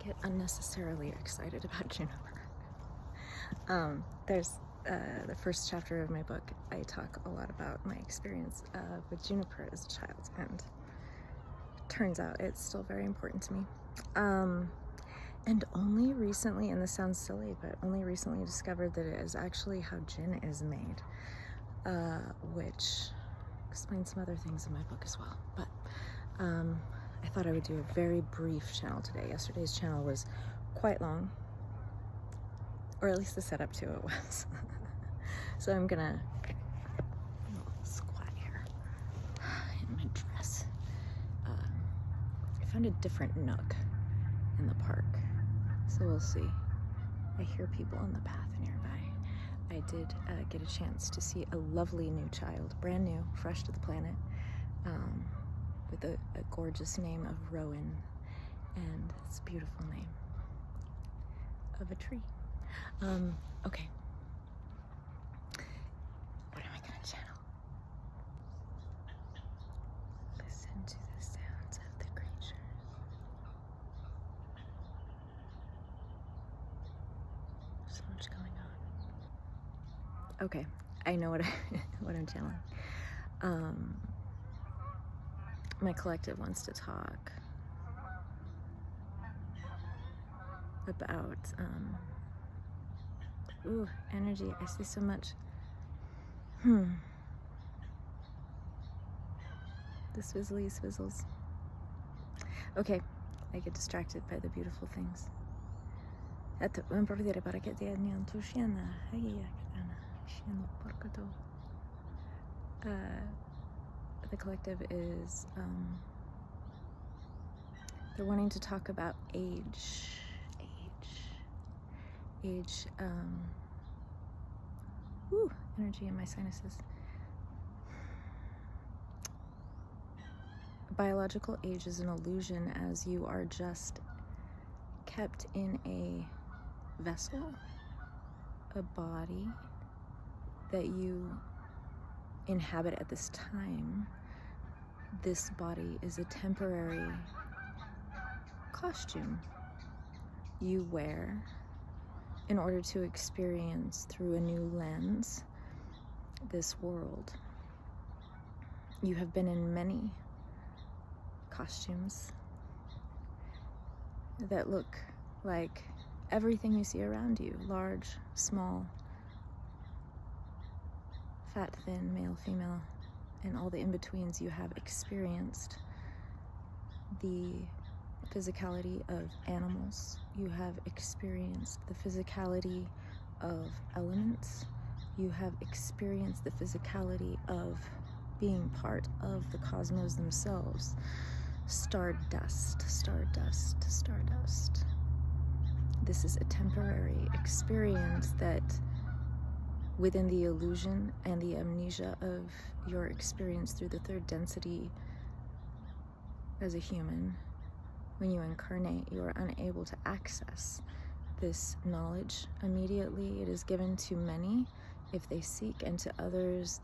get unnecessarily excited about Juniper. There's the first chapter of my book. I talk a lot about my experience with Juniper as a child, and turns out it's still very important to me. And only recently, and this sounds silly, but only recently discovered that it is actually how gin is made, which explains some other things in my book as well. But I thought I would do a very brief channel today. Yesterday's channel was quite long, or at least the setup to it was. So I'm gonna squat here in my dress. I found a different nook in the park, so we'll see. I hear people on the path nearby. I did get a chance to see a lovely new child, brand new, fresh to the planet, with a gorgeous name of Rowan, and it's a beautiful name of a tree. Okay. What am I gonna channel? Listen to the sounds of the creatures. There's so much going on. Okay, I know what I'm channeling. My collective wants to talk about energy. I see so much. The swizzly swizzles. Okay, I get distracted by the beautiful things. The collective is they're wanting to talk about age. Energy in my sinuses. Biological age is an illusion, as you are just kept in a vessel, a body that you inhabit at this time. This body is a temporary costume you wear in order to experience through a new lens this world. You have been in many costumes that look like everything you see around you: large, small, fat, thin, male, female, and all the in-betweens. You have experienced the physicality of animals. You have experienced the physicality of elements. You have experienced the physicality of being part of the cosmos themselves. Stardust. This is a temporary experience that, within the illusion and the amnesia of your experience through the third density as a human, when you incarnate, you are unable to access this knowledge immediately. It is given to many if they seek, and to others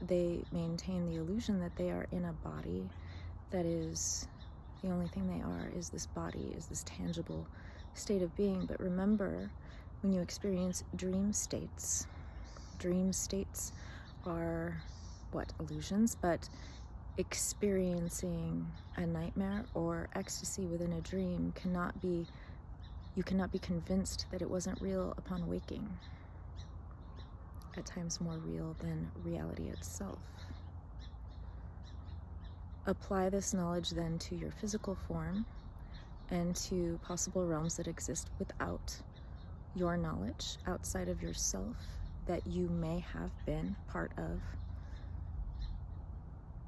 they maintain the illusion that they are in a body that is the only thing they are, is this body, is this tangible state of being. But remember, when you experience dream states are what? Illusions. But experiencing a nightmare or ecstasy within a dream you cannot be convinced that it wasn't real upon waking. At times more real than reality itself. Apply this knowledge then to your physical form and to possible realms that exist without your knowledge, outside of yourself, that you may have been part of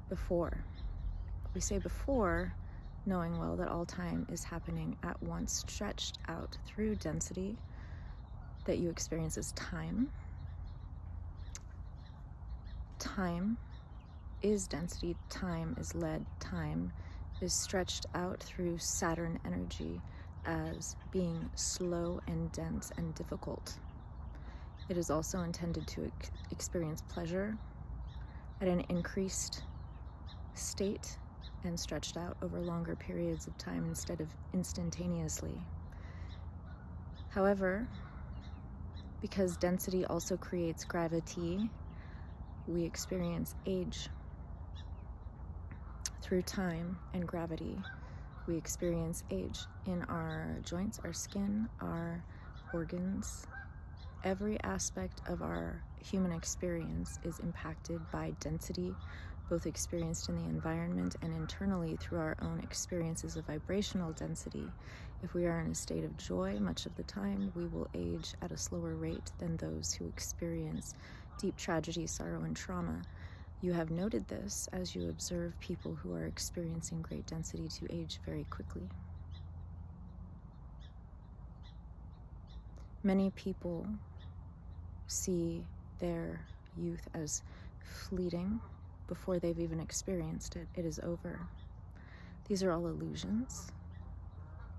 before. We say before, knowing well that all time is happening at once, stretched out through density that you experience as time. Time is density, time is lead, time is stretched out through Saturn energy as being slow and dense and difficult. It is also intended to experience pleasure at an increased state and stretched out over longer periods of time instead of instantaneously. However, because density also creates gravity, we experience age. Through time and gravity, we experience age in our joints, our skin, our organs. Every aspect of our human experience is impacted by density, both experienced in the environment and internally through our own experiences of vibrational density. If we are in a state of joy, much of the time, we will age at a slower rate than those who experience deep tragedy, sorrow, and trauma. You have noted this as you observe people who are experiencing great density to age very quickly. Many people see their youth as fleeting before they've even experienced it. It is over. These are all illusions.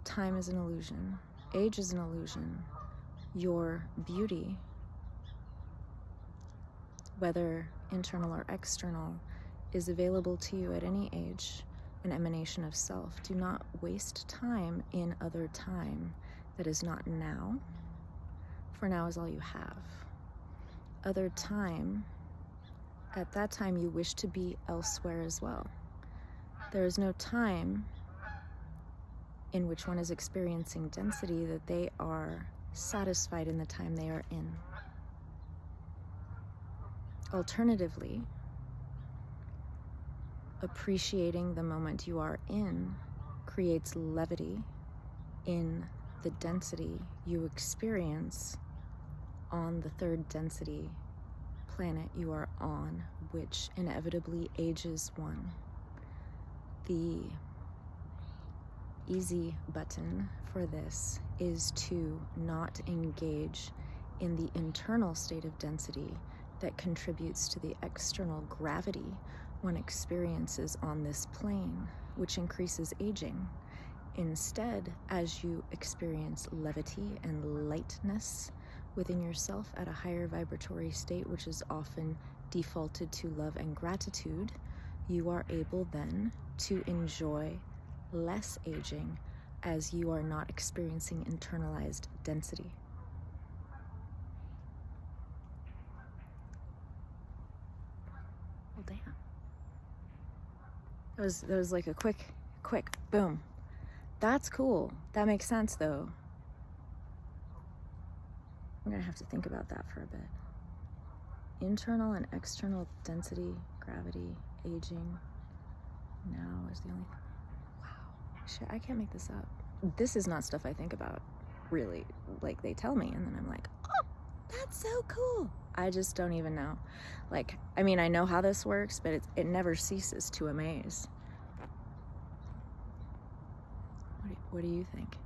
Time is an illusion. Age is an illusion. Your beauty, whether internal or external, is available to you at any age, an emanation of self. Do not waste time in other time that is not now, for now is all you have. Other time, at that time you wish to be elsewhere as well. There is no time in which one is experiencing density that they are satisfied in the time they are in. Alternatively, appreciating the moment you are in creates levity in the density you experience on the third density planet you are on, which inevitably ages one. The easy button for this is to not engage in the internal state of density that contributes to the external gravity one experiences on this plane, which increases aging. Instead, as you experience levity and lightness within yourself at a higher vibratory state, which is often defaulted to love and gratitude, you are able then to enjoy less aging as you are not experiencing internalized density. Well, damn. That was like a quick boom. That's cool. That makes sense, though. I'm gonna have to think about that for a bit. Internal and external density, gravity, aging, now is the only thing. Wow. Shit, I can't make this up. This is not stuff I think about, really. Like, they tell me, and then I'm like, oh, that's so cool. I just don't even know. Like, I mean, I know how this works, but it never ceases to amaze. What do you think?